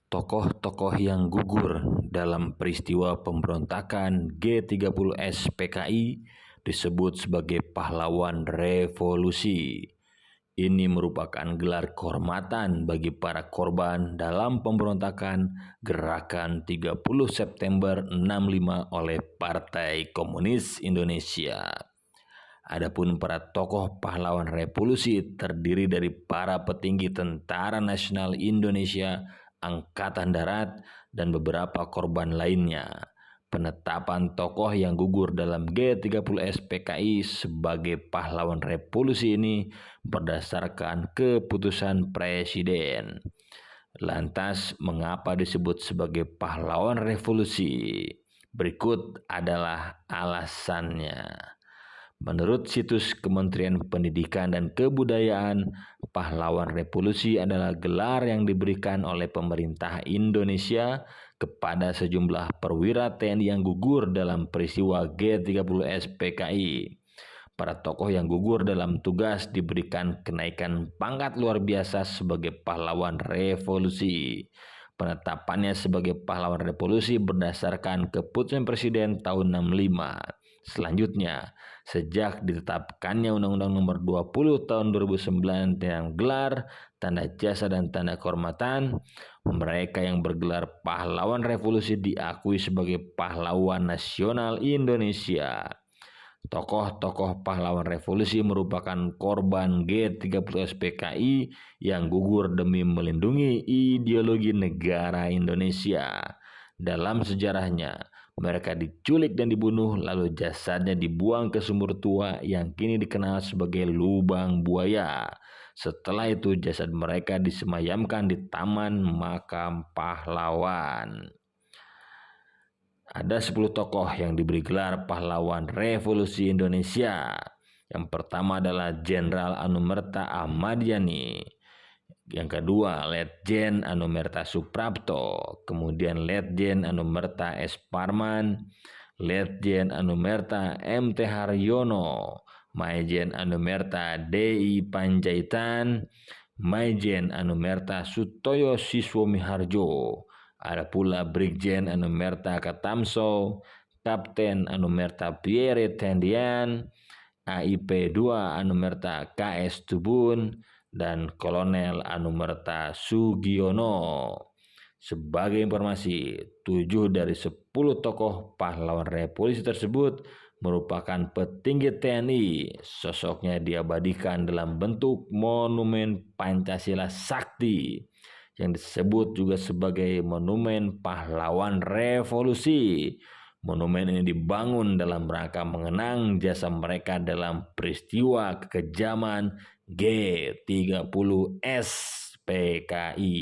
Tokoh-tokoh yang gugur dalam peristiwa pemberontakan G30S PKI disebut sebagai pahlawan revolusi. Ini merupakan gelar kehormatan bagi para korban dalam pemberontakan Gerakan 30 September 65 oleh Partai Komunis Indonesia. Adapun para tokoh pahlawan revolusi terdiri dari para petinggi Tentara Nasional Indonesia, Angkatan Darat, dan beberapa korban lainnya. Penetapan tokoh yang gugur dalam G30S PKI sebagai pahlawan revolusi ini berdasarkan keputusan Presiden. Lantas, mengapa disebut sebagai pahlawan revolusi? Berikut adalah alasannya. Menurut situs Kementerian Pendidikan dan Kebudayaan, pahlawan revolusi adalah gelar yang diberikan oleh pemerintah Indonesia kepada sejumlah perwira TNI yang gugur dalam peristiwa G30S PKI. Para tokoh yang gugur dalam tugas diberikan kenaikan pangkat luar biasa sebagai pahlawan revolusi. Penetapannya sebagai pahlawan revolusi berdasarkan keputusan Presiden tahun 65. Selanjutnya, sejak ditetapkannya Undang-Undang Nomor 20 Tahun 2009 tentang gelar, tanda jasa dan tanda kehormatan, mereka yang bergelar pahlawan revolusi diakui sebagai pahlawan nasional Indonesia. Tokoh-tokoh pahlawan revolusi merupakan korban G30S PKI yang gugur demi melindungi ideologi negara Indonesia. Dalam sejarahnya, mereka diculik dan dibunuh, lalu jasadnya dibuang ke sumur tua yang kini dikenal sebagai Lubang Buaya. Setelah itu jasad mereka disemayamkan di Taman Makam Pahlawan. Ada 10 tokoh yang diberi gelar pahlawan revolusi Indonesia. Yang pertama adalah Jenderal Anumerta Ahmad Yani. Yang kedua, Letjen Anumerta Suprapto, kemudian Letjen Anumerta S. Parman, Letjen Anumerta M.T. Haryono, Maijen Anumerta D.I. Panjaitan, Maijen Anumerta Sutoyo Siswo Miharjo. Ada pula Brigjen Anumerta Katamso, Kapten Anumerta Pierre Tendian, AIP 2 Anumerta KS Tubun, dan Kolonel Anumerta Sugiono. Sebagai informasi, 7 dari 10 tokoh pahlawan revolusi tersebut merupakan petinggi TNI. Sosoknya diabadikan dalam bentuk monumen Pancasila Sakti yang disebut juga sebagai Monumen Pahlawan Revolusi. Monumen ini dibangun dalam rangka mengenang jasa mereka dalam peristiwa kekejaman G30S PKI.